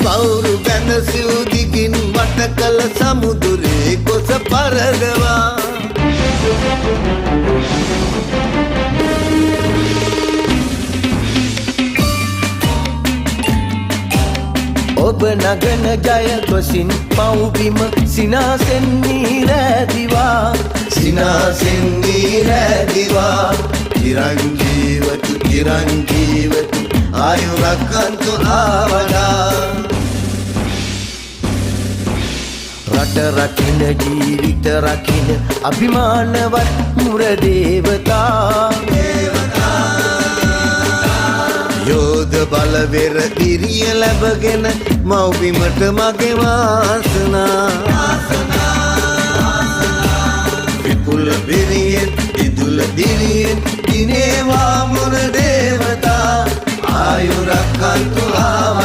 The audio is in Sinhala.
කවුරු බැඳ සිව් දිගින් වට කළ සමුදුරේ කොස පරදවා ඔබ නගන ජය ගොසින් පව්බිම සිනාසෙන් නීරැදිවා සිනාසෙන් නීරැදිවා චිරංජීවතු චිරංජීවතු ආයුරක්කන්තු ආවඩා රට රකින්න ජීවිත රකින්න අභිමානවත් මුර දේවතා යෝධ බලවෙර දිරිය ලැබගෙන මව්බිමට මගේ වාසනා විපුල බිරියෙන් ඉදුල දිරියෙන් දිනේවා මුර දේවතා ආයුරක්කන්තු ආව